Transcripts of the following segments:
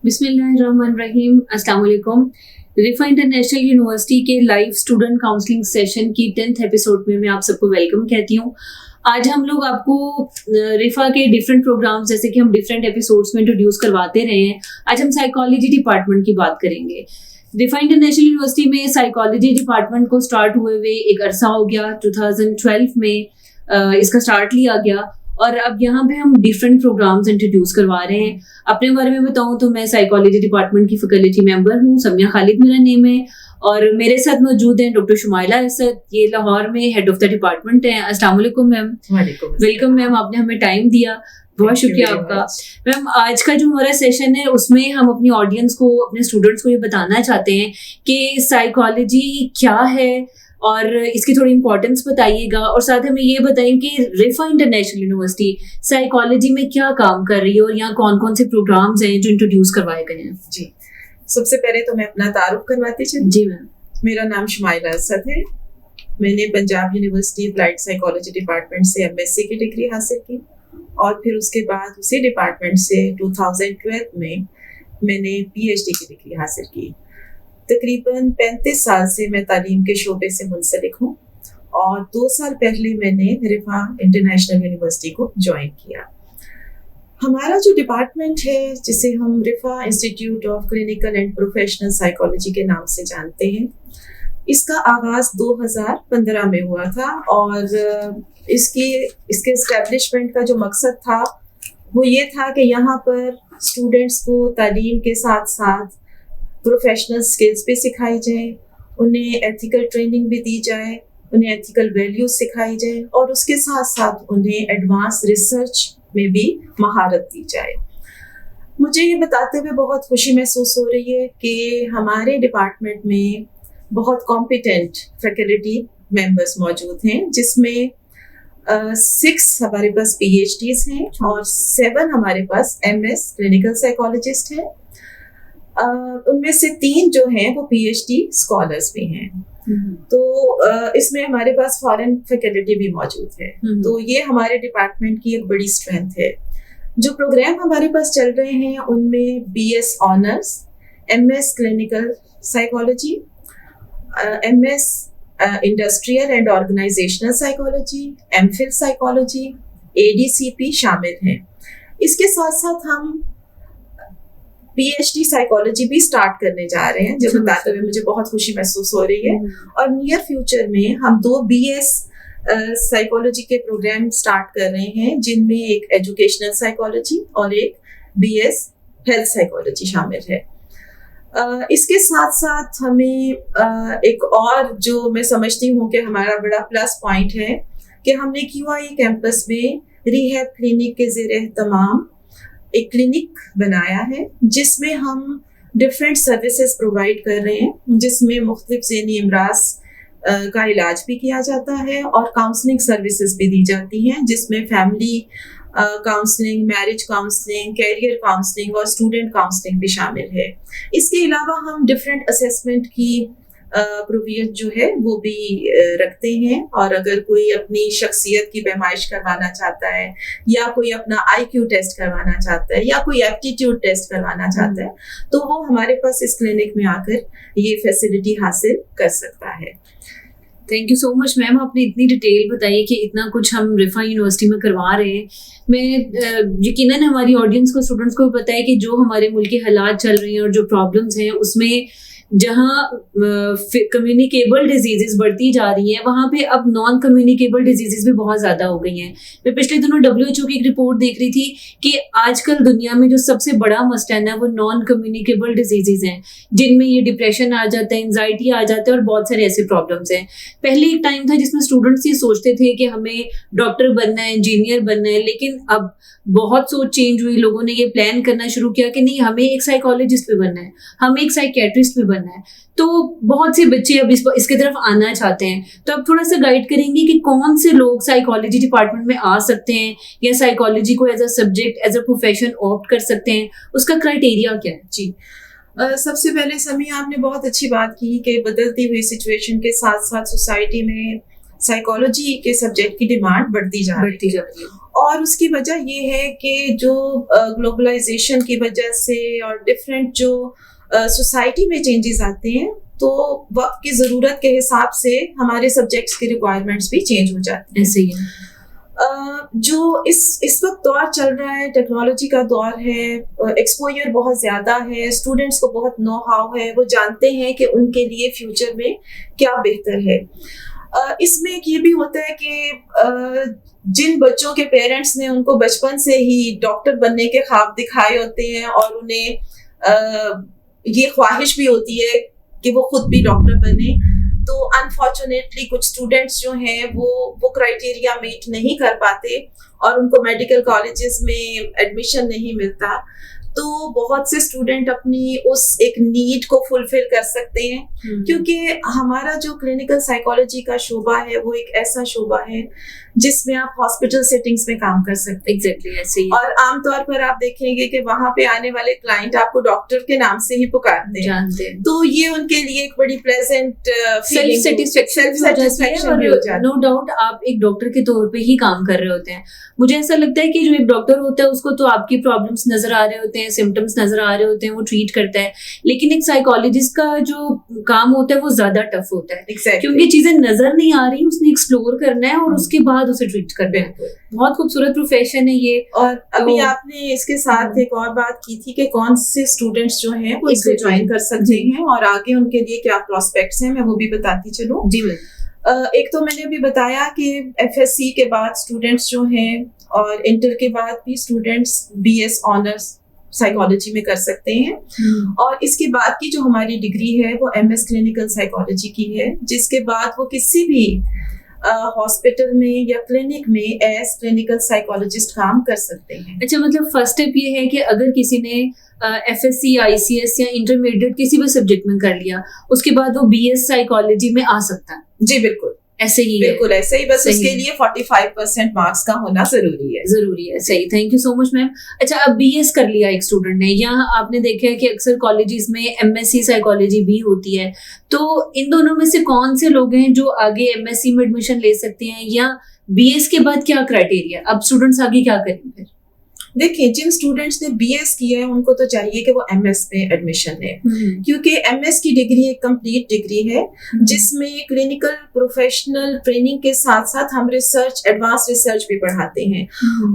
बिस्मिल्लाहिर्रहमानिर्रहीम। अस्सलाम वालेकुम। रिफा इंटरनेशनल यूनिवर्सिटी के लाइव स्टूडेंट काउंसलिंग सेशन की 10th एपिसोड में मैं आप सबको वेलकम कहती हूँ। आज हम लोग आपको रिफा के डिफरेंट प्रोग्राम्स जैसे कि हम डिफरेंट एपिसोड्स में इंट्रोड्यूस करवाते रहे हैं। आज हम साइकोलॉजी डिपार्टमेंट की बात करेंगे। रिफा इंटरनेशनल यूनिवर्सिटी में साइकोलॉजी डिपार्टमेंट को स्टार्ट हुए हुए एक अरसा हो गया। 2012 में इसका स्टार्ट लिया गया और अब यहाँ पे हम डिफरेंट प्रोग्राम्स इंट्रोड्यूस करवा रहे हैं। अपने बारे में बताऊँ तो मैं साइकोलॉजी डिपार्टमेंट की फैकल्टी मेंबर हूँ। समिया खालिद मेरा नेम है और मेरे साथ मौजूद हैं डॉक्टर शुमाइला असद, ये लाहौर में हेड ऑफ द डिपार्टमेंट हैं। अस्सलाम वालेकुम मैम। वेलकम मैम, आपने हमें टाइम दिया, बहुत शुक्रिया आपका। मैम आज का जो हमारा सेशन है उसमें हम अपनी ऑडियंस को, अपने स्टूडेंट्स को ये बताना चाहते हैं कि साइकोलॉजी क्या है और इसकी थोड़ी इंपॉर्टेंस बताइएगा और साथ हमें ये बताएं कि रिफा इंटरनेशनल यूनिवर्सिटी साइकोलॉजी में क्या काम कर रही है और यहाँ कौन कौन से प्रोग्राम्स हैं जो इंट्रोड्यूस करवाए गए हैं। जी, सबसे पहले तो मैं अपना तारुफ करवाती चलूं। जी मैम। मेरा नाम शुमाइला असद है। मैंने Punjab university applied psychology department से एमएससी की डिग्री हासिल की और फिर उसके बाद उसी डिपार्टमेंट से 2012 में मैंने पीएचडी की डिग्री हासिल की। तकरीबन 35 साल से मैं तालीम के शोबे से मुंसलिक हूँ और 2 साल पहले मैंने रिफा इंटरनेशनल यूनिवर्सिटी को ज्वाइन किया। हमारा जो डिपार्टमेंट है जिसे हम Riphah institute of clinical and professional psychology के नाम से जानते हैं, इसका आगाज़ 2015 में हुआ था और इसके एस्टेब्लिशमेंट का जो मकसद था वो ये था कि यहाँ पर स्टूडेंट्स को तालीम के साथ साथ प्रोफेशनल स्किल्स भी सिखाई जाए, उन्हें एथिकल ट्रेनिंग भी दी जाए, उन्हें एथिकल वैल्यूज सिखाई जाए और उसके साथ साथ उन्हें एडवांस रिसर्च में भी महारत दी जाए। मुझे ये बताते हुए बहुत खुशी महसूस हो रही है कि हमारे डिपार्टमेंट में बहुत कॉम्पिटेंट फैकल्टी मेंबर्स मौजूद हैं, जिसमें 6 हमारे पास PhDs हैं और 7 हमारे पास MS क्लिनिकल साइकोलॉजिस्ट हैं। उनमें से 3 जो हैं वो PhD स्कॉलर्स भी हैं। तो इसमें हमारे पास फॉरेन फैकल्टी भी मौजूद है। तो ये हमारे डिपार्टमेंट की एक बड़ी स्ट्रेंथ है। जो प्रोग्राम हमारे पास चल रहे हैं उनमें BS honours, MS clinical psychology, MS industrial and organisational psychology, MPhil psychology, ADCP शामिल हैं। इसके साथ साथ हम PhD साइकोलॉजी भी स्टार्ट करने जा रहे हैं, जो बताते हुए मुझे बहुत खुशी महसूस हो रही है। और नियर फ्यूचर में हम 2 BS साइकोलॉजी के प्रोग्राम स्टार्ट कर रहे हैं, जिनमें एक एजुकेशनल साइकोलॉजी और एक BS हेल्थ साइकोलॉजी शामिल है। इसके साथ साथ हमें एक और जो मैं समझती हूँ कि हमारा बड़ा प्लस पॉइंट है कि हमने QIE कैंपस में रिहैब क्लिनिक के ज़ेरे एहतमाम एक क्लिनिक बनाया है, जिसमें हम डिफरेंट सर्विसेज प्रोवाइड कर रहे हैं, जिसमें मुख्तलिफ ज़हनी अमराज का इलाज भी किया जाता है और काउंसलिंग सर्विसेज भी दी जाती हैं, जिसमें family counselling, marriage counselling, career counselling और स्टूडेंट काउंसलिंग भी शामिल है। इसके अलावा हम डिफरेंट असेसमेंट की प्रोविजन जो है वो भी रखते हैं और अगर कोई अपनी शख्सियत की पैमाइश करवाना चाहता है या कोई अपना IQ टेस्ट करवाना चाहता है या कोई एप्टीट्यूड टेस्ट करवाना चाहता है तो वो हमारे पास इस क्लिनिक में आकर ये फैसिलिटी हासिल कर सकता है। Thank you so much ma'am, आपने इतनी डिटेल बताई कि इतना कुछ हम रिफा यूनिवर्सिटी में करवा रहे हैं। मैं यकीनन हमारी ऑडियंस को, स्टूडेंट्स को पता है कि जो हमारे मुल्क के हालात चल रहे हैं और जो प्रॉब्लम्स हैं उसमें जहाँ कम्युनिकेबल डिजीजेस बढ़ती जा रही हैं, वहाँ पे अब नॉन कम्युनिकेबल डिजीजेस भी बहुत ज़्यादा हो गई हैं। मैं पिछले दिनों WHO की एक रिपोर्ट देख रही थी कि आजकल दुनिया में जो सबसे बड़ा मसला है वो नॉन कम्युनिकेबल डिजीजेस हैं, जिनमें ये डिप्रेशन आ जाता है, एंजाइटी आ जाता है और बहुत सारे ऐसे प्रॉब्लम्स हैं। पहले एक टाइम था जिसमें स्टूडेंट्स ये सोचते थे कि हमें डॉक्टर बनना है, इंजीनियर बनना है, लेकिन अब बहुत सोच चेंज हुई। लोगों ने ये प्लान करना शुरू किया कि नहीं, हमें एक साइकोलॉजिस्ट भी बनना है, हमें एक साइकेट्रिस्ट भी बनना है। तो बहुत से बच्चे अब इसके तरफ आना चाहते हैं। तो आप थोड़ा सा गाइड करेंगे कि कौन से लोग साइकोलॉजी डिपार्टमेंट में आ सकते हैं या साइकोलॉजी को as a subject, as a profession opt कर सकते हैं, उसका क्राइटेरिया क्या है? जी, सबसे पहले समी आपने बहुत अच्छी बात की कि बदलती हुई सिचुएशन के साथ साथ सोसाइटी में साइकोलॉजी के सब्जेक्ट की डिमांड बढ़ती जा रही है और उसकी वजह ये है कि जो ग्लोबलाइजेशन की वजह से और डिफरेंट जो सोसाइटी में चेंजेस आते हैं, तो वक्त की ज़रूरत के हिसाब से हमारे सब्जेक्ट्स की रिक्वायरमेंट्स भी चेंज हो जाती हैं। ऐसे ही है। जो इस वक्त दौर चल रहा है, टेक्नोलॉजी का दौर है, एक्सपोजर बहुत ज़्यादा है, स्टूडेंट्स को बहुत नो हाउ है, वो जानते हैं कि उनके लिए फ्यूचर में क्या बेहतर है। इसमें एक ये भी होता है कि जिन बच्चों के पेरेंट्स ने उनको बचपन से ही डॉक्टर बनने के ख्वाब दिखाए होते हैं और उन्हें ये ख्वाहिश भी होती है कि वो खुद भी डॉक्टर बने, तो अनफॉर्चुनेटली कुछ स्टूडेंट्स जो हैं वो क्राइटेरिया मीट नहीं कर पाते और उनको मेडिकल कॉलेजेस में एडमिशन नहीं मिलता। तो बहुत से स्टूडेंट अपनी उस एक नीड को फुलफिल कर सकते हैं, क्योंकि हमारा जो क्लिनिकल साइकोलॉजी का शोबा है वो एक ऐसा शोबा है जिसमें आप हॉस्पिटल सेटिंग्स में काम कर सकते हैं। एग्जैक्टली ऐसे ही। और आमतौर पर आप देखेंगे कि वहां पे आने वाले क्लाइंट आपको डॉक्टर के नाम से ही पुकारते हैं, तो ये उनके लिए एक बड़ी प्लेजेंट सेल्फ सेटिस्फेक्शन भी हो जाती है। नो डाउट आप एक डॉक्टर के तौर पे ही काम कर रहे होते हैं। मुझे ऐसा लगता है कि जो एक डॉक्टर होता है उसको तो आपकी प्रॉब्लम्स नजर आ रहे होते हैं, सिम्टम्स नजर आ रहे होते हैं, वो ट्रीट करता है, लेकिन एक साइकोलॉजिस्ट का जो काम होता है वो ज्यादा टफ होता है। क्योंकि चीजें नजर नहीं आ रही, उसने एक्सप्लोर करना है और उसके बाद उसे ट्रीट करना है। बहुत खूबसूरत प्रोफेशन है ये। और अभी आपने इसके साथ एक और बात की थी कि कौन से स्टूडेंट्स जो हैं वो इसको ज्वाइन कर सकते हैं और आगे उनके लिए क्या प्रोस्पेक्ट्स हैं, मैं वो भी बताती चलूं। जी एक तो मैंने अभी बताया कि एफएससी के बाद स्टूडेंट्स जो हैं और इंटर के बाद भी स्टूडेंट्स बीएस ऑनर्स साइकोलॉजी में कर सकते हैं। और इसके बाद की जो हमारी डिग्री है वो एमएस क्लिनिकल साइकोलॉजी की है, जिसके बाद वो किसी भी हॉस्पिटल में या क्लिनिक में एज क्लिनिकल साइकोलॉजिस्ट काम कर सकते हैं। अच्छा, मतलब फर्स्ट स्टेप ये है कि अगर किसी ने एफएससी, आईसीएस या इंटरमीडिएट किसी भी सब्जेक्ट में कर लिया, उसके बाद वो बीएस साइकोलॉजी में आ सकता है। जी बिल्कुल ऐसे ही बिल्कुल ऐसे ही, बस उसके लिए 45% मार्क्स का होना जरूरी है। सही। Thank you so much ma'am. अच्छा, अब बीएस कर लिया एक स्टूडेंट ने, यहाँ आपने देखा है कि अक्सर कॉलेजेस में एमएससी साइकोलॉजी भी होती है, तो इन दोनों में से कौन से लोग हैं जो आगे एमएससी में एडमिशन ले सकते हैं, या बीएस के बाद क्या क्राइटेरिया, अब स्टूडेंट्स आगे क्या करेंगे? देखिए, जिन स्टूडेंट्स ने बीएस किया है उनको तो चाहिए कि वो एमएस में एडमिशन ले, क्योंकि एमएस की डिग्री एक कंप्लीट डिग्री है जिसमें क्लिनिकल प्रोफेशनल ट्रेनिंग के साथ साथ हम रिसर्च, एडवांस रिसर्च भी पढ़ाते हैं।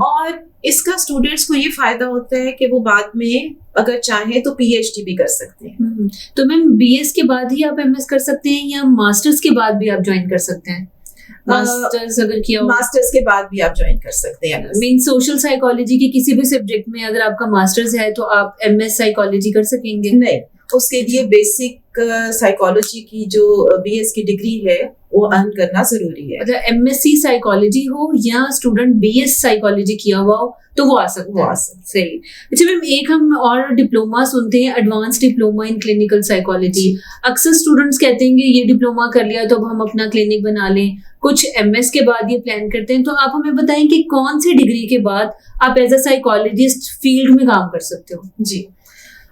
और इसका स्टूडेंट्स को ये फायदा होता है कि वो बाद में अगर चाहें तो पीएचडी भी कर सकते हैं। तो मैम बीएस के बाद ही आप एमएस कर सकते हैं या मास्टर्स के बाद भी आप ज्वाइन कर सकते हैं? मास्टर्स अगर किया हो, मास्टर्स के बाद भी आप ज्वाइन कर सकते हैं। मीन सोशल साइकोलॉजी के किसी भी सब्जेक्ट में अगर आपका मास्टर्स है तो आप एमएस साइकोलॉजी कर सकेंगे? नहीं, उसके लिए बेसिक साइकोलॉजी की जो बीएस की डिग्री है वो अर्न करना जरूरी है। मतलब एमएससी साइकोलॉजी हो या स्टूडेंट बीएस साइकोलॉजी किया हुआ हो तो वो आ सकता है। सही। अच्छा मैम, एक हम और डिप्लोमा सुनते हैं, advance diploma in clinical psychology. अक्सर स्टूडेंट्स कहते हैं कि ये डिप्लोमा कर लिया तो अब हम अपना क्लिनिक बना लें, कुछ एमएस के बाद ये प्लान करते हैं। तो आप हमें बताएं कि कौन सी डिग्री के बाद आप एज अ साइकोलॉजिस्ट फील्ड में काम कर सकते हो? जी,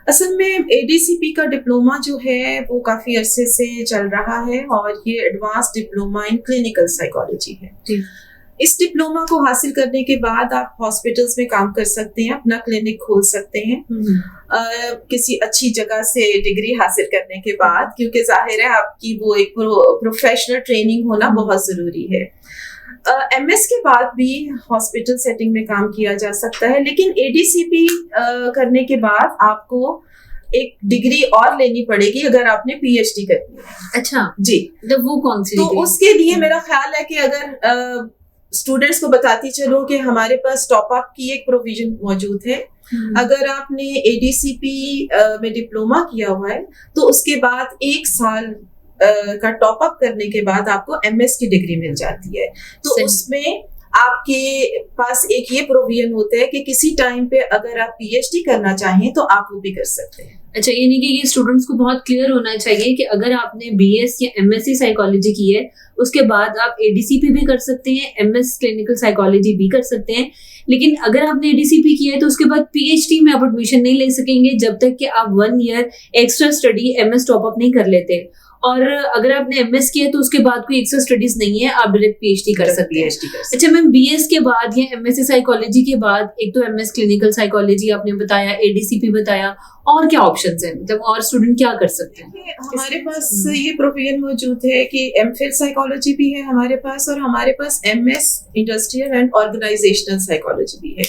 असल में एडीसीपी का डिप्लोमा जो है वो काफी अरसे से चल रहा है और ये advance diploma in clinical psychology है। इस डिप्लोमा को हासिल करने के बाद आप हॉस्पिटल्स में काम कर सकते हैं, अपना क्लिनिक खोल सकते हैं किसी अच्छी जगह से डिग्री हासिल करने के बाद, क्योंकि जाहिर है आपकी वो एक प्रोफेशनल ट्रेनिंग होना बहुत जरूरी है। एमएस के बाद भी हॉस्पिटल सेटिंग में काम किया जा सकता है, लेकिन एडीसीपी करने के बाद आपको एक डिग्री और लेनी पड़ेगी अगर आपने पीएचडी करनी है। अच्छा जी, तो वो कौन सी? तो उसके लिए मेरा ख्याल है कि अगर स्टूडेंट्स को बताती चलो कि हमारे पास टॉप अप की एक प्रोविजन मौजूद है। अगर आपने एडीसीपी में डिप्लोमा किया हुआ है तो उसके बाद 1 साल का टॉप अप करने के बाद आपको एमएस की डिग्री मिल जाती है। तो उसमें आपके पास एक ये प्रोविजन होता है कि किसी टाइम पे अगर आप पीएचडी करना चाहें तो आप वो भी कर सकते हैं। अच्छा, यानी कि ये स्टूडेंट्स को बहुत क्लियर होना चाहिए कि अगर आपने बीएस या एमएससी साइकोलॉजी की है उसके बाद आप एडीसीपी भी कर सकते हैं, एमएस क्लिनिकल साइकोलॉजी भी कर सकते हैं, लेकिन अगर आपने एडीसीपी किया है तो उसके बाद पीएचडी में आप एडमिशन नहीं ले सकेंगे जब तक कि आप 1 year extra study MS top up नहीं कर लेते। और अगर आपने एमएस किया तो उसके बाद कोई एक्स्ट्रा स्टडीज नहीं है, आप डायरेक्ट पीएचडी कर सकते हैं। अच्छा मैम, बीएस के बाद या एमएससी साइकोलॉजी के बाद, एक तो एमएस क्लिनिकल साइकोलॉजी आपने बताया, एडीसीपी बताया, और क्या ऑप्शंस हैं, मतलब और स्टूडेंट क्या कर सकते हैं? हमारे पास ये प्रोविजन मौजूद है कि एमफिल साइकोलॉजी भी है हमारे पास, और हमारे पास MS industrial and organisational psychology भी है।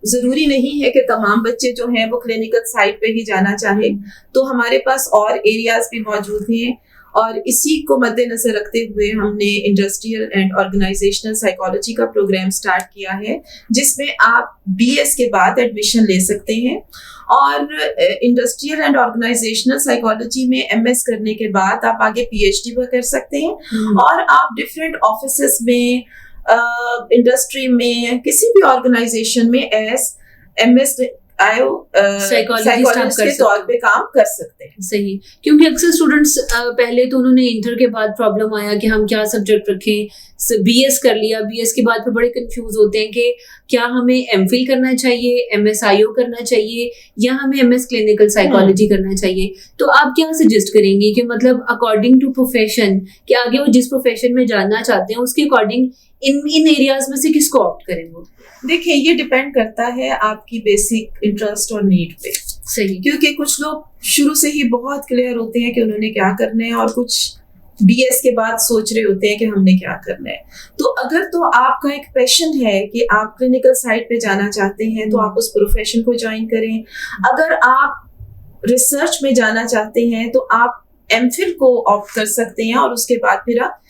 जरूरी नहीं है कि तमाम बच्चे जो हैं वो क्लिनिकल साइड पे ही जाना चाहे, तो हमारे पास और एरियाज भी मौजूद हैं, और इसी को मद्देनजर रखते हुए हमने इंडस्ट्रियल एंड ऑर्गेनाइजेशनल साइकोलॉजी का प्रोग्राम स्टार्ट किया है, जिसमें आप बीएस के बाद एडमिशन ले सकते हैं। और इंडस्ट्रियल एंड ऑर्गेनाइजेशनल साइकोलॉजी में एमएस करने के बाद आप आगे पीएचडी भी कर सकते हैं, और आप डिफरेंट ऑफिसेस में, इंडस्ट्री में, किसी भी ऑर्गेनाइजेशन में एज एमएस साइकोलॉजिस्ट के तौर पे काम कर सकते हैं। सही, क्योंकि अक्सर स्टूडेंट्स पहले तो उन्होंने इंटर के बाद प्रॉब्लम आया कि हम क्या सब्जेक्ट रखें, बीएस कर लिया, बीएस के बाद फिर बड़े कंफ्यूज होते हैं कि क्या हमें एमफिल करना चाहिए, एमएसआईओ करना चाहिए, या हमें एमएस क्लिनिकल साइकोलॉजी करना चाहिए। तो आप क्या सजेस्ट करेंगे कि मतलब अकॉर्डिंग टू प्रोफेशन, कि आगे वो जिस प्रोफेशन में जानना चाहते हैं उसके अकॉर्डिंग इन एरियाज में से किसको ऑप्ट करें वो? देखिए, ये डिपेंड करता है आपकी बेसिक इंटरेस्ट और नीड पे। सही, क्योंकि कुछ लोग शुरू से ही बहुत क्लियर होते हैं कि उन्होंने क्या करना है, और कुछ बीएस के बाद सोच रहे होते हैं कि हमने क्या करना है। तो अगर तो आपका एक पैशन है कि आप क्लिनिकल साइड पे जाना चाहते हैं, तो आप उस प्रोफेशन को ज्वाइन करें। अगर आप रिसर्च में जाना चाहते हैं तो आप एमफिल को ऑप्ट कर सकते हैं, और उसके बाद फिर आप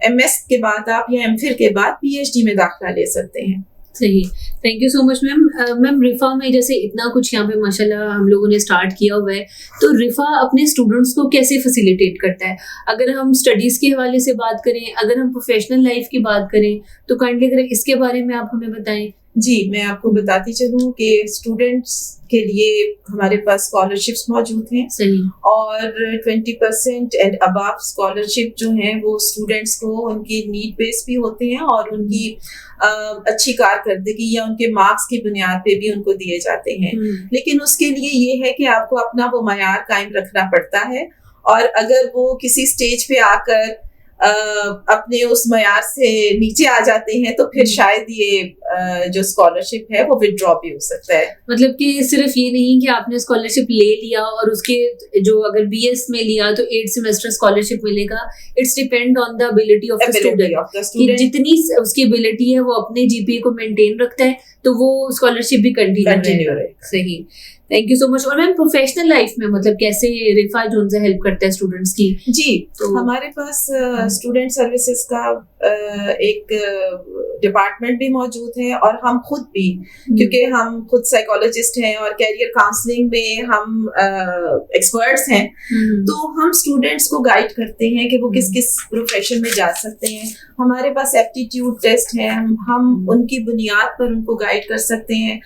एमएस के बाद आप या एमफिल के बाद पीएचडी में दाखिला ले सकते हैं। सही, thank you so much ma'am. Ma'am, Riphah में जैसे इतना कुछ यहाँ पे माशाल्लाह हम लोगों ने स्टार्ट किया हुआ है, तो रिफा अपने स्टूडेंट्स को कैसे फैसिलिटेट करता है? अगर हम स्टडीज़ के हवाले से बात करें, अगर हम प्रोफेशनल लाइफ की बात करें, तो काइंडली अगर इसके बारे में आप हमें बताएं। जी, मैं आपको बताती चलूँ कि स्टूडेंट्स के लिए हमारे पास स्कॉलरशिप्स मौजूद हैं। सही, और 20% एंड अबव स्कॉलरशिप जो हैं वो स्टूडेंट्स को उनकी नीड बेस भी होते हैं, और उनकी अच्छी कारकर्दगी या उनके मार्क्स की बुनियाद पे भी उनको दिए जाते हैं। लेकिन उसके लिए ये है कि आपको अपना वो मयार कायम रखना पड़ता है, और अगर वो किसी स्टेज पे आकर अपने उस मयार से नीचे आ जाते हैं, तो फिर शायद ये जो स्कॉलरशिप है वो विथड्रॉ भी हो सकता है। मतलब कि सिर्फ ये नहीं कि आपने स्कॉलरशिप ले लिया और उसके जो अगर बीएस में लिया तो 8 सेमेस्टर स्कॉलरशिप मिलेगा। It's depend on the ability of the student, कि जितनी उसकी एबिलिटी है वो अपने जीपीए को मेंटेन रखता है तो वो स्कॉलरशिप भी कंटिन्यू रहेगा। सही, थैंक यू सो मच। और मैम, प्रोफेशनल लाइफ में मतलब कैसे रिफा जो उनसे हेल्प करता है स्टूडेंट्स की? जी, तो हमारे पास स्टूडेंट सर्विसेज का एक डिपार्टमेंट भी मौजूद है, और हम खुद भी, क्योंकि हम खुद साइकोलॉजिस्ट हैं और कैरियर काउंसलिंग में हम एक्सपर्ट्स हैं, तो हम स्टूडेंट्स को गाइड करते हैं कि वो किस किस प्रोफेशन में जा सकते हैं। हमारे पास एप्टीट्यूड टेस्ट है, हम उनकी बुनियाद पर उनको गाइड कर सकते हैं,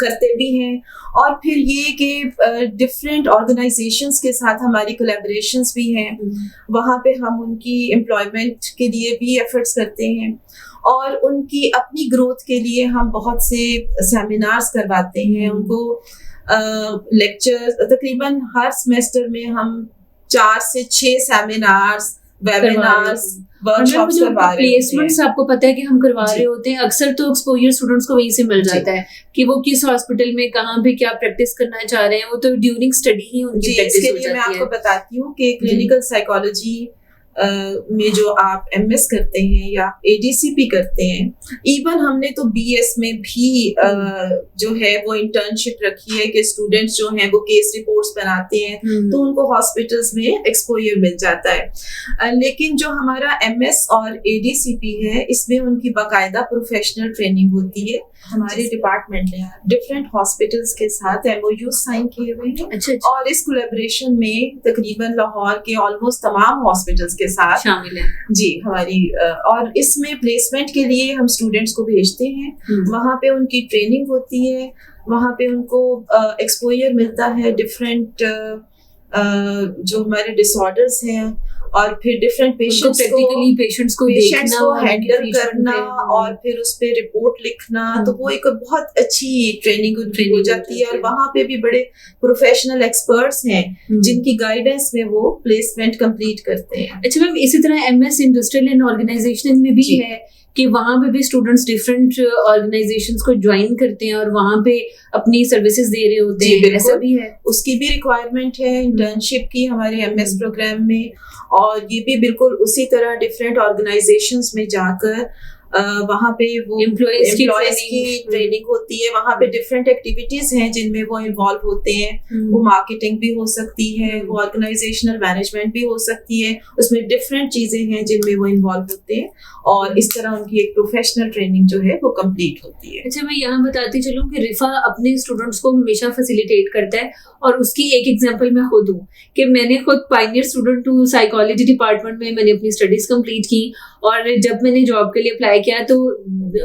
करते भी हैं। और फिर ये कि डिफरेंट ऑर्गेनाइजेशंस के साथ हमारी कोलैबोरेशंस भी हैं, वहाँ पे हम उनकी एम्प्लॉयमेंट के लिए भी एफर्ट्स करते हैं, और उनकी अपनी ग्रोथ के लिए हम बहुत से सेमिनार्स करवाते हैं उनको, लेक्चर्स। तकरीबन हर सेमेस्टर में हम 4 से 6 सेमिनार्स, वेबिनार्स, वर्कशॉप्स करवा रहे हैं। प्लेसमेंट्स आपको पता है कि हम करवा रहे होते हैं, अक्सर तो एक्सपोजर स्टूडेंट्स को वहीं से मिल जाता है कि वो किस हॉस्पिटल में कहाँ पे क्या प्रैक्टिस करना चाह रहे हैं, वो तो ड्यूरिंग स्टडी ही उनकी प्रैक्टिस हो जाती है। मैं आपको बताती हूँ कि क्लिनिकल साइकोलॉजी में जो आप एमएस करते हैं या एडीसीपी करते हैं, इवन हमने तो बीएस में भी जो है वो इंटर्नशिप रखी है कि स्टूडेंट्स जो हैं वो केस रिपोर्ट्स बनाते हैं, तो उनको हॉस्पिटल्स में एक्सपोजर मिल जाता है। लेकिन जो हमारा एमएस और एडीसीपी है, इसमें उनकी बाकायदा प्रोफेशनल ट्रेनिंग होती है। हमारे डिपार्टमेंट ने डिफरेंट हॉस्पिटल्स के साथ एमओयू साइन किए हुए हैं, और इस कोलैबोरेशन में तकरीबन लाहौर के ऑलमोस्ट तमाम हॉस्पिटल्स के साथ शामिल है। जी, हमारी और इसमें प्लेसमेंट के लिए हम स्टूडेंट्स को भेजते हैं, वहाँ पे उनकी ट्रेनिंग होती है, वहाँ पे उनको एक्सपोजर मिलता है डिफरेंट जो हमारे डिसऑर्डर्स हैं, और फिर डिफरेंट पेशेंट्स को हैंडल करना और फिर उस पे रिपोर्ट लिखना, तो वो एक बहुत अच्छी ट्रेनिंग उनकी हो जाती है। और वहाँ पे भी बड़े प्रोफेशनल एक्सपर्ट्स हैं जिनकी गाइडेंस में वो प्लेसमेंट कंप्लीट करते हैं। अच्छा मैम, इसी तरह MS इंडस्ट्रियल एंड ऑर्गेनाइजेशन में भी है कि वहाँ पे भी स्टूडेंट्स डिफरेंट ऑर्गेनाइजेशंस को ज्वाइन करते हैं और वहाँ पे अपनी सर्विसेज दे रहे होते हैं, ऐसा भी है? उसकी भी रिक्वायरमेंट है इंटर्नशिप की हमारे MS प्रोग्राम में, और ये भी बिल्कुल उसी तरह डिफरेंट ऑर्गेनाइजेशंस में जाकर वहाँ पे वो एम्प्लॉयज की ट्रेनिंग होती है। वहाँ पे डिफरेंट एक्टिविटीज हैं जिनमें वो इन्वॉल्व होते हैं। वो मार्केटिंग भी हो सकती है, वो ऑर्गेनाइजेशनल मैनेजमेंट भी हो सकती है, उसमें डिफरेंट चीजें हैं जिनमें वो इन्वॉल्व होते हैं, और इस तरह उनकी एक प्रोफेशनल ट्रेनिंग जो है वो कंप्लीट होती है। अच्छा, मैं यहाँ बताती चलूँ कि रिफा अपने स्टूडेंट्स को हमेशा फैसिलिटेट करता है, और उसकी एक एग्जांपल मैं खुद हूँ कि मैंने खुद पायनियर स्टूडेंट हूँ। साइकोलॉजी डिपार्टमेंट में मैंने अपनी स्टडीज कंप्लीट की, और जब मैंने जॉब के लिए अप्लाई किया तो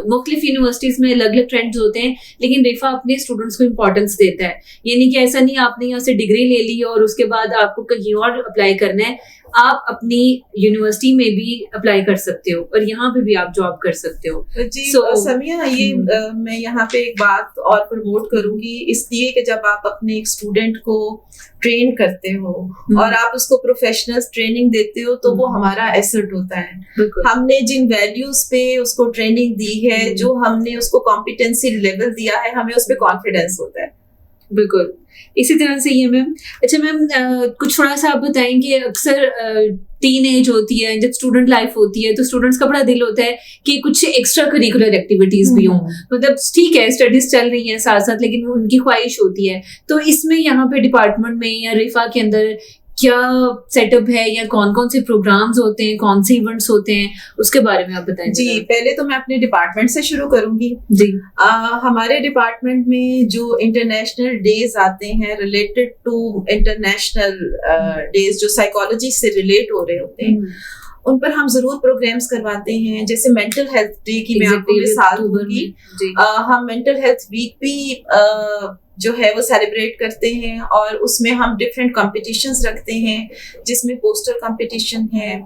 मुख्तलिफ यूनिवर्सिटीज में अलग अलग ट्रेंड्स होते हैं, लेकिन रिफा अपने स्टूडेंट्स को इम्पोर्टेंस देता है। यानी कि ऐसा नहीं आपने यहाँ से डिग्री ले ली और उसके बाद आपको कहीं और अप्लाई करना है, आप अपनी यूनिवर्सिटी में भी अप्लाई कर सकते हो और यहाँ पे भी आप जॉब कर सकते हो। जी समिया, ये मैं यहाँ पे एक बात और प्रमोट करूंगी, इसलिए कि जब आप अपने एक स्टूडेंट को ट्रेन करते हो और आप उसको प्रोफेशनल ट्रेनिंग देते हो, तो वो हमारा एसेट होता है। हमने जिन वैल्यूज पे उसको ट्रेनिंग दी है, जो हमने उसको कॉम्पिटेंसी लेवल दिया है, हमें उस पर कॉन्फिडेंस होता है। बिल्कुल इसी तरह से ये मैम। अच्छा मैम, कुछ थोड़ा सा आप बताएंगे, अक्सर टीन एज होती है, जब स्टूडेंट लाइफ होती है तो स्टूडेंट्स का बड़ा दिल होता है कि कुछ एक्स्ट्रा करिकुलर एक्टिविटीज भी हों। मतलब ठीक है स्टडीज चल रही हैं साथ साथ, लेकिन उनकी ख्वाहिश होती है। तो इसमें यहाँ पे डिपार्टमेंट में या रिफा के अंदर क्या सेटअप है, या कौन कौन से प्रोग्राम्स होते हैं, कौन से इवेंट्स होते हैं, उसके बारे में आप बताएं। जी, पहले तो मैं अपने डिपार्टमेंट से शुरू करूंगी। जी, हमारे डिपार्टमेंट में जो इंटरनेशनल डेज आते हैं रिलेटेड टू इंटरनेशनल डेज, जो साइकोलॉजी से रिलेट हो रहे होते हैं, उन पर हम जरूर प्रोग्राम्स करवाते हैं। जैसे मेंटल हेल्थ डे की मैं आपको मिसाल दूंगी। हम मेंटल हेल्थ वीक भी जो है वो सेलिब्रेट करते हैं, और उसमें हम डिफरेंट कॉम्पिटिशन्स रखते हैं, जिसमें पोस्टर कंपटीशन है,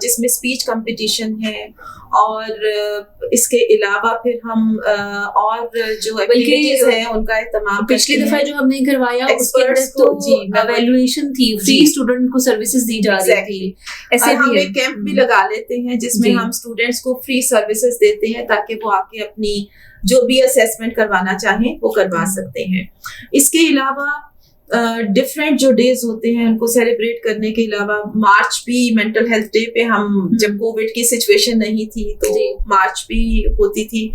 जिसमें स्पीच कंपटीशन है, और इसके अलावा फिर हम और जो एक्टिविटीज हैं उनका इत्तेमाम पिछली दफा जो हमने करवाया उसके अंदर तो एवैल्यूएशन थी, फ्री स्टूडेंट को सर्विसेज दी जा रही थी। ऐसे हम एक कैंप भी लगा लेते हैं जिसमें हम स्टूडेंट्स को फ्री सर्विसेज देते हैं, ताकि वो आके अपनी जो भी असेसमेंट करवाना चाहें वो करवा सकते हैं। इसके अलावा डिफरेंट जो डेज होते हैं उनको सेलिब्रेट करने के अलावा मार्च भी मेंटल हेल्थ डे पे हम, जब कोविड की सिचुएशन नहीं थी तो मार्च भी होती थी।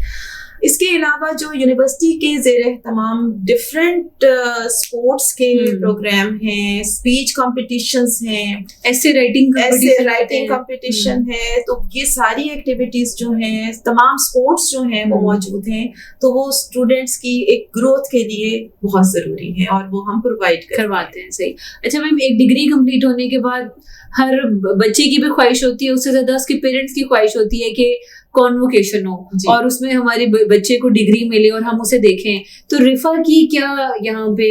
इसके अलावा जो यूनिवर्सिटी के ज़ेरे तमाम डिफरेंट स्पोर्ट्स के प्रोग्राम हैं, स्पीच कॉम्पिटिशन्स हैं, ऐसे राइटिंग कंपटीशन है, तो ये सारी एक्टिविटीज जो हैं, तमाम स्पोर्ट्स जो हैं वो मौजूद हैं, तो वो स्टूडेंट्स की एक ग्रोथ के लिए बहुत ज़रूरी है और वो हम प्रोवाइड करवाते हैं। सही। अच्छा मैम, एक डिग्री कंप्लीट होने के बाद हर बच्चे की भी ख्वाहिश होती है, उससे ज्यादा उसके पेरेंट्स की ख्वाहिश होती है कि कॉन्वोकेशन हो और उसमें हमारे बच्चे को डिग्री मिले और हम उसे देखें। तो रिफा की क्या यहाँ पे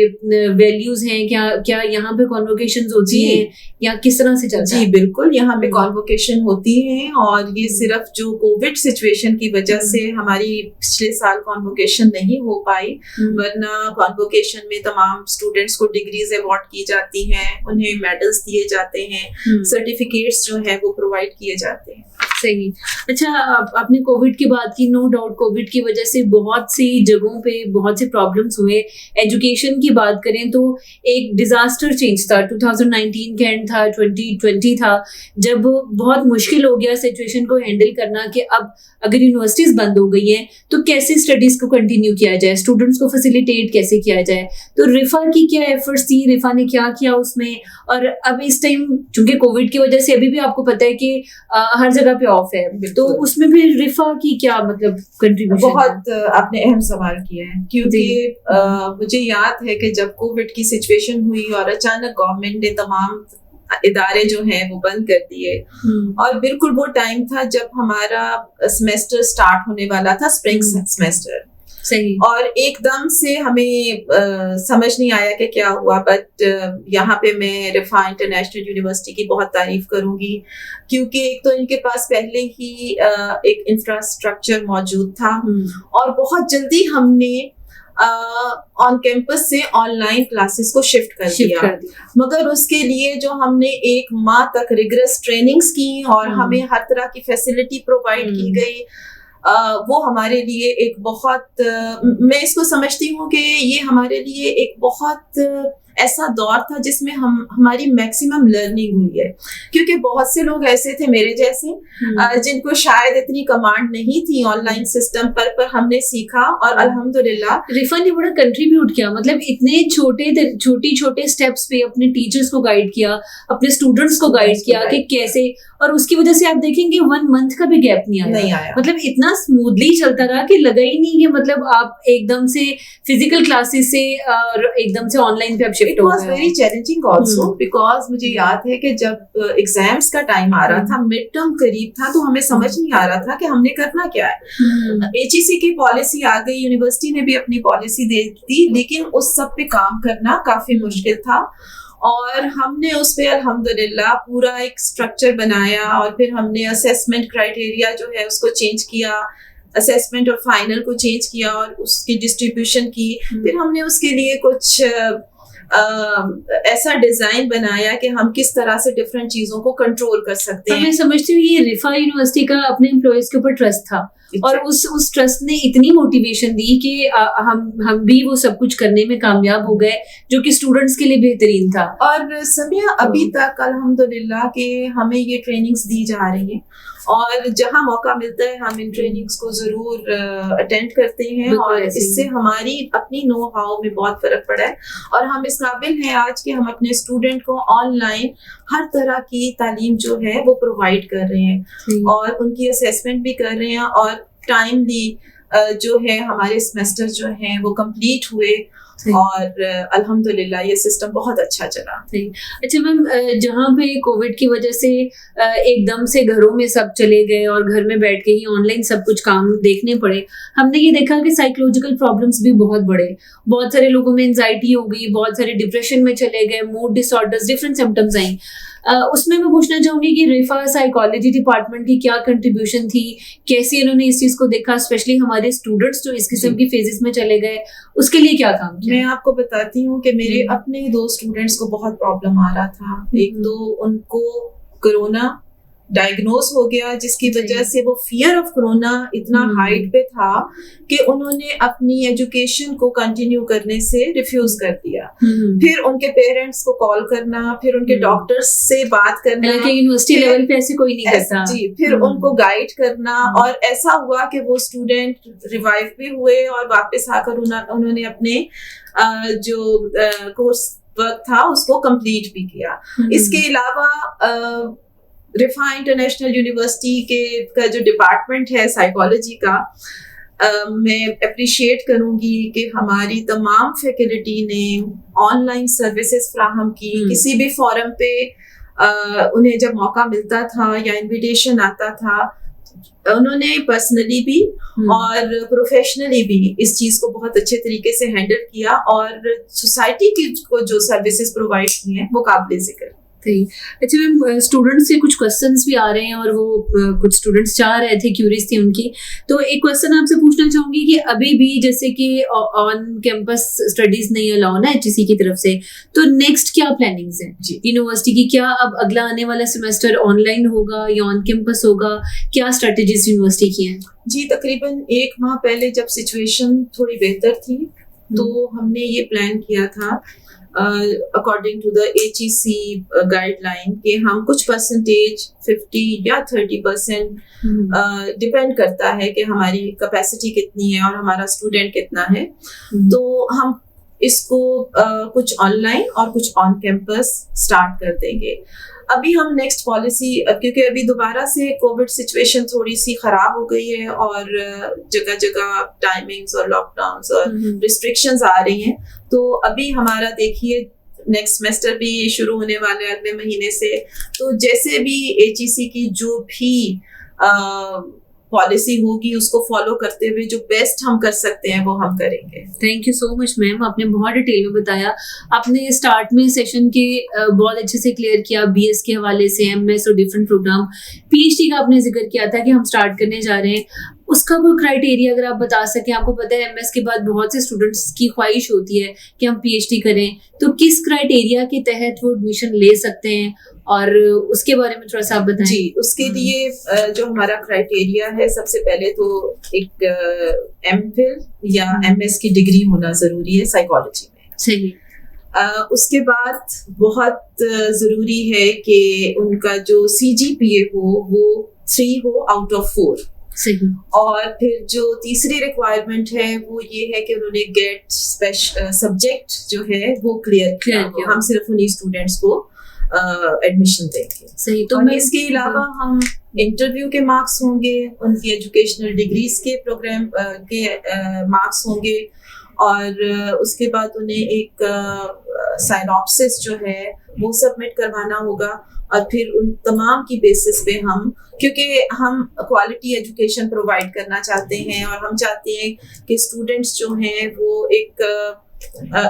वैल्यूज हैं, क्या यहाँ पे कॉन्वोकेशंस होती हैं, या किस तरह से चलता है? जी बिल्कुल, यहाँ पे कॉन्वोकेशन होती है, और ये सिर्फ जो कोविड सिचुएशन की वजह से हमारी पिछले साल कॉन्वोकेशन नहीं हो पाई, वरना कॉन्वोकेशन में तमाम स्टूडेंट्स को डिग्रीज अवार्ड की जाती हैं, उन्हें मेडल्स दिए जाते हैं, सर्टिफिकेट्स जो है वो प्रोवाइड किए जाते हैं। सही। अच्छा, आपने कोविड की बात की, नो डाउट कोविड की वजह से बहुत सी जगहों पे बहुत से प्रॉब्लम्स हुए। एजुकेशन की बात करें तो एक डिजास्टर चेंज था, 2019 का एंड था, 2020 था, जब बहुत मुश्किल हो गया सिचुएशन को हैंडल करना कि अब अगर यूनिवर्सिटीज बंद हो गई हैं तो कैसे स्टडीज को कंटिन्यू किया जाए, स्टूडेंट्स को फैसिलिटेट कैसे किया जाए। तो रिफा की क्या एफर्ट्स थी, रिफा ने क्या किया उसमें, और अब इस टाइम चूंकि कोविड की वजह से अभी भी आपको पता है कि हर जगह पे ऑफ है, तो उसमें फिर रिफा की क्या मतलब कंट्रीब्यूशन? बहुत आपने अहम सवाल किया है, क्योंकि मुझे याद है कि जब कोविड की सिचुएशन हुई और अचानक गवर्नमेंट ने तमाम इदारे जो हैं वो बंद कर दिए, और बिल्कुल वो टाइम था जब हमारा सेमेस्टर स्टार्ट होने वाला था, स्प्रिंग सेमेस्टर। सही। और एकदम से हमें समझ नहीं आया कि क्या हुआ, बट यहाँ पे मैं रिफा इंटरनेशनल यूनिवर्सिटी की बहुत तारीफ करूंगी, क्योंकि एक तो इनके पास पहले ही एक इंफ्रास्ट्रक्चर मौजूद था और बहुत जल्दी हमने ऑन कैंपस से ऑनलाइन क्लासेस को शिफ्ट कर दिया। मगर उसके लिए जो हमने 1 माह तक रिगरस ट्रेनिंग्स की और हमें हर तरह की फैसिलिटी प्रोवाइड की गई, वो हमारे लिए एक बहुत मैं इसको समझती हूँ कि ये हमारे लिए एक बहुत ऐसा दौर था जिसमें हमारी मैक्सिमम लर्निंग हुई है, क्योंकि बहुत से लोग ऐसे थे मेरे जैसे जिनको शायद इतनी कमांड नहीं थी ऑनलाइन सिस्टम पर हमने सीखा और अल्हम्दुलिल्लाह रिफा ने बड़ा कंट्रीब्यूट किया। मतलब इतने छोटे स्टेप्स पे अपने टीचर्स को गाइड किया, अपने स्टूडेंट्स को गाइड किया कि कैसे, और उसकी वजह से आप देखेंगे 1 मंथ का भी गैप नहीं आया। मतलब इतना स्मूथली चलता रहा कि लगा ही नहीं कि मतलब आप एकदम से फिजिकल क्लासेस से एकदम से ऑनलाइन पे आप शिफ्ट हो गए। It was very challenging also, because मुझे याद है कि जब एग्जाम्स का टाइम आ रहा था, मिड टर्म करीब था, तो हमें समझ नहीं आ रहा था कि हमने करना क्या है। एचईसी की पॉलिसी आ गई, यूनिवर्सिटी ने भी अपनी पॉलिसी दे दी, लेकिन उस सब पे काम करना काफी मुश्किल था और हमने उस पे अल्हम्दुलिल्लाह पूरा एक स्ट्रक्चर बनाया और फिर हमने असेसमेंट क्राइटेरिया जो है उसको चेंज किया, असेसमेंट और फाइनल को चेंज किया और उसकी डिस्ट्रीब्यूशन की। फिर हमने उसके लिए कुछ ऐसा डिजाइन बनाया कि हम किस तरह से डिफरेंट चीजों को कंट्रोल कर सकते हैं। मैं समझती हूँ ये रिफा यूनिवर्सिटी का अपने एम्प्लॉयज के ऊपर ट्रस्ट था और उस ट्रस्ट ने इतनी मोटिवेशन दी कि हम भी वो सब कुछ करने में कामयाब हो गए, जो कि स्टूडेंट्स के लिए बेहतरीन था। और समिया अभी तक अल्हम्दुलिल्लाह के हमें ये ट्रेनिंग्स दी जा रही हैं और जहाँ मौका मिलता है हम इन ट्रेनिंग्स को जरूर अटेंड करते हैं और इससे हमारी अपनी नो हाउ में बहुत फर्क पड़ा है और हम इस काबिल हैं आज कि हम अपने स्टूडेंट को ऑनलाइन हर तरह की तालीम जो है वो प्रोवाइड कर रहे हैं और उनकी असेसमेंट भी कर रहे हैं और टाइमली जो है हमारे सेमेस्टर जो हैं वो कंप्लीट हुए और अल्हम्दुलिल्लाह ये सिस्टम बहुत अच्छा चला। अच्छा मैम, जहाँ पे कोविड की वजह से एकदम से घरों में सब चले गए और घर में बैठ के ही ऑनलाइन सब कुछ काम देखने पड़े, हमने ये देखा कि साइकोलॉजिकल प्रॉब्लम्स भी बहुत बढ़े। बहुत सारे लोगों में एंजाइटी हो गई, बहुत सारे डिप्रेशन में चले गए, मूड डिसऑर्डर्स, डिफरेंट सिम्टम्स आई। उसमें मैं पूछना चाहूंगी कि रिफा साइकोलॉजी डिपार्टमेंट की क्या कंट्रीब्यूशन थी, कैसे इन्होंने इस चीज को देखा, स्पेशली हमारे स्टूडेंट्स जो इस किस्म की फेजेस में चले गए, उसके लिए क्या काम किया? मैं आपको बताती हूँ कि मेरे अपने 2 स्टूडेंट्स को बहुत प्रॉब्लम आ रहा था। एक तो उनको कोरोना डायग्नोज हो गया, जिसकी वजह से वो फियर ऑफ कोरोना इतना हाइट पे था कि उन्होंने अपनी एजुकेशन को कंटिन्यू करने से रिफ्यूज कर दिया। फिर उनके पेरेंट्स को कॉल करना, फिर उनके डॉक्टर्स से बात करना, यूनिवर्सिटी लेवल पे ऐसे कोई नहीं करता जी, फिर उनको गाइड करना और ऐसा हुआ कि वो स्टूडेंट रिवाइव भी हुए और वापस आकर उन्होंने अपने जो कोर्स वर्क था उसको कंप्लीट भी किया। इसके अलावा रिफा इंटरनेशनल यूनिवर्सिटी का जो डिपार्टमेंट है साइकोलॉजी का, मैं अप्रिशिएट करूंगी कि हमारी तमाम फैकल्टी ने ऑनलाइन सर्विसेज फ्राहम की। किसी भी फोरम पे उन्हें जब मौका मिलता था या इनविटेशन आता था, उन्होंने पर्सनली भी और प्रोफेशनली भी इस चीज को बहुत अच्छे तरीके से हैंडल किया और सोसाइटी की को जो सर्विसेज प्रोवाइड की हैं वो काबिल जिक्र। अच्छा मैम, स्टूडेंट्स के कुछ क्वेश्चंस भी आ रहे हैं और वो कुछ स्टूडेंट्स चाह रहे थे, क्यूरीज थी उनकी, तो एक क्वेश्चन आपसे पूछना चाहूंगी कि अभी भी जैसे कि ऑन कैंपस स्टडीज नहीं अलाउ ना एचईसी की तरफ से, तो नेक्स्ट क्या प्लानिंग्स हैं यूनिवर्सिटी की? क्या अब अगला आने वाला सेमेस्टर ऑनलाइन होगा या ऑन कैंपस होगा? क्या स्ट्रेटेजीज यूनिवर्सिटी की हैं? जी, तकरीबन 1 माह पहले जब सिचुएशन थोड़ी बेहतर थी तो हमने ये प्लान किया था according to the HEC guideline कि हम कुछ परसेंटेज 50 या 30% डिपेंड करता है कि हमारी कैपेसिटी कितनी है और हमारा स्टूडेंट कितना है, तो हम इसको कुछ ऑनलाइन और कुछ ऑन कैंपस स्टार्ट कर देंगे। अभी हम नेक्स्ट पॉलिसी, क्योंकि अभी दोबारा से कोविड सिचुएशन थोड़ी सी खराब हो गई है और जगह जगह टाइमिंग्स और लॉकडाउन्स और रिस्ट्रिक्शंस आ रही हैं, तो अभी हमारा देखिए नेक्स्ट सेमेस्टर भी शुरू होने वाले हैं अगले महीने से, तो जैसे भी HEC की जो भी पॉलिसी होगी उसको फॉलो करते हुए जो बेस्ट हम कर सकते हैं वो हम करेंगे। Thank you so much ma'am, आपने बहुत डिटेल में बताया। आपने स्टार्ट में सेशन के बहुत अच्छे से क्लियर किया, बीएस के हवाले से, एमएस और डिफरेंट प्रोग्राम, पीएचडी का आपने जिक्र किया था कि हम स्टार्ट करने जा रहे हैं, उसका कोई क्राइटेरिया अगर आप बता सकें। आपको पता है एमएस के बाद बहुत से स्टूडेंट्स की ख्वाहिश होती है कि हम पीएचडी करें, तो किस क्राइटेरिया के तहत वो एडमिशन ले सकते हैं, और उसके बारे में थोड़ा सा आप बताएं। जी, उसके लिए जो हमारा क्राइटेरिया है, सबसे पहले तो एक एमफिल या एमएस की डिग्री होना जरूरी है साइकोलॉजी में। सही। उसके बाद बहुत जरूरी है कि उनका जो सीजीपीए हो वो 3 हो आउट ऑफ 4। सही। और फिर जो तीसरी रिक्वायरमेंट है वो ये है कि उन्होंने गेट सब्जेक्ट जो है वो क्लियर किया। हम सिर्फ उन्हीं स्टूडेंट्स को एडमिशन देंगे। सही। तो मैं इसके अलावा हम इंटरव्यू के मार्क्स होंगे, उनकी एजुकेशनल डिग्रीज के प्रोग्राम के मार्क्स होंगे, और उसके बाद उन्हें एक साइनॉप्सिस जो है वो सबमिट करवाना होगा, और फिर उन तमाम की बेसिस पे हम, क्योंकि हम क्वालिटी एजुकेशन प्रोवाइड करना चाहते हैं और हम चाहते हैं कि स्टूडेंट्स जो हैं वो एक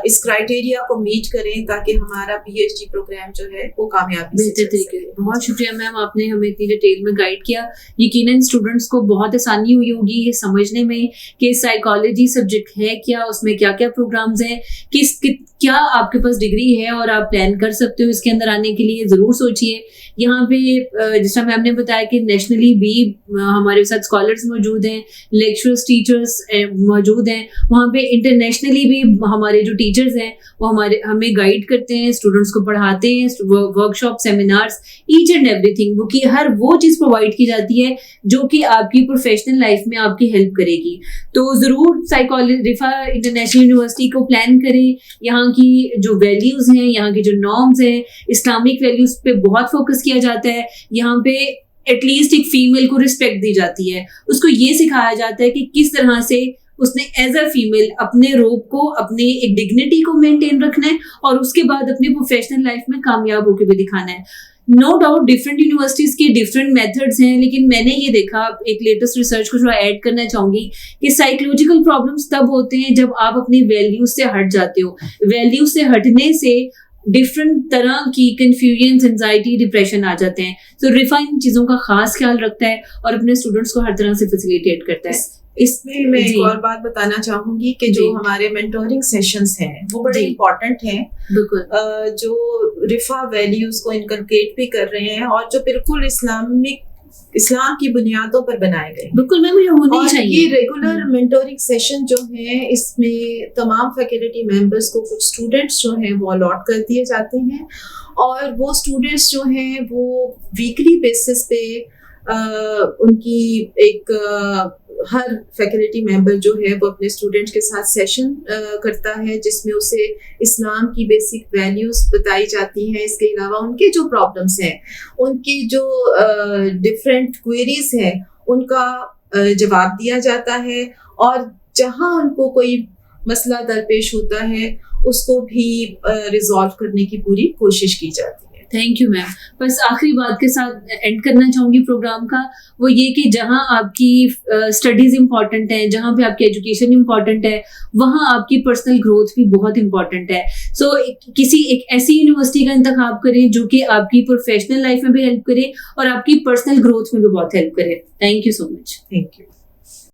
इस क्राइटेरिया को मीट करें ताकि हमारा पीएचडी प्रोग्राम जो है वो कामयाबी से चल सके। बहुत शुक्रिया मैम, आपने हमें इतनी डिटेल में गाइड किया। यकीनन स्टूडेंट्स को बहुत आसानी हुई होगी ये समझने में कि साइकोलॉजी सब्जेक्ट है क्या, उसमें क्या क्या प्रोग्राम्स हैं, क्या आपके पास डिग्री है और आप प्लान कर सकते हो इसके अंदर आने के लिए। ज़रूर सोचिए। यहाँ पे जिस तरह मैम ने बताया कि नेशनली भी हमारे साथ स्कॉलर्स मौजूद हैं, लेक्चरर्स, टीचर्स मौजूद हैं, वहाँ पे इंटरनेशनली भी हमारे जो टीचर्स हैं वो हमें गाइड करते हैं, स्टूडेंट्स को पढ़ाते हैं, workshop, seminars, each and everything, वो की हर वो चीज़ प्रोवाइड की जाती है जो कि आपकी प्रोफेशनल लाइफ में आपकी हेल्प करेगी। तो ज़रूर साइकोलॉजी रिफा इंटरनेशनल यूनिवर्सिटी को प्लान करें। यहाँ की जो वैल्यूज़ हैं, यहाँ की जो नॉर्म्स हैं, इस्लामिक वैल्यूज़ पे बहुत फोकस किया जाता है। यहाँ पे एटलीस्ट एक फीमेल को रिस्पेक्ट दी जाती है, उसको ये सिखाया जाता है कि किस तरह से उसने एज अ फीमेल अपने रोब को, अपने एक डिग्निटी को मेंटेन रखना है और उसके बाद अपनी प्रोफेशनल लाइफ में कामयाब होकर भी दिखाना है। नो डाउट डिफरेंट यूनिवर्सिटीज के डिफरेंट मेथड्स हैं, लेकिन मैंने ये देखा, एक लेटेस्ट रिसर्च को थोड़ा ऐड करना चाहूंगी कि साइकोलॉजिकल प्रॉब्लम्स तब होते हैं जब आप अपनी वैल्यूज से हट जाते हो। वैल्यूज से हटने से डिफरेंट तरह की कंफ्यूजन, एंजाइटी, डिप्रेशन आ जाते हैं। तो रिफा इन चीज़ों का खास ख्याल रखता है और अपने स्टूडेंट्स को हर तरह से फैसिलिटेट करता है। इसमें मैं एक और बात बताना चाहूंगी कि जो हमारे मेंटोरिंग सेशंस हैं वो बड़े इम्पोर्टेंट हैं। बिल्कुल। जो रिफा वैल्यूज को इनकलकेट भी कर रहे हैं और जो बिल्कुल इस्लाम की बुनियादों पर बनाए गए। बिल्कुल मैम, ये होना चाहिए। ये रेगुलर मेंटोरिंग सेशन जो है, इसमें तमाम फैकल्टी मेंबर्स को कुछ स्टूडेंट्स जो हैं वो अलॉट कर दिए जाते हैं, और वो स्टूडेंट्स जो हैं वो वीकली बेसिस पे उनकी एक हर फैकल्टी मेंबर जो है वो अपने स्टूडेंट्स के साथ सेशन करता है, जिसमें उसे इस्लाम की बेसिक वैल्यूज बताई जाती हैं। इसके अलावा उनके जो प्रॉब्लम्स हैं, उनकी जो डिफरेंट क्वेरीज हैं, उनका जवाब दिया जाता है, और जहां उनको कोई मसला दरपेश होता है उसको भी रिजॉल्व करने की पूरी कोशिश की जाती है। Thank you ma'am. बस आखिरी बात के साथ एंड करना चाहूँगी प्रोग्राम का, वो ये कि जहाँ आपकी स्टडीज़ इम्पॉर्टेंट है, जहाँ पे आपकी एजुकेशन इम्पॉर्टेंट है, वहाँ आपकी पर्सनल ग्रोथ भी बहुत इम्पॉर्टेंट है। सो किसी एक ऐसी यूनिवर्सिटी का इंतखाब करें जो कि आपकी प्रोफेशनल लाइफ में भी हेल्प करे और आपकी पर्सनल ग्रोथ में भी बहुत हेल्प करे। Thank you so much. Thank you.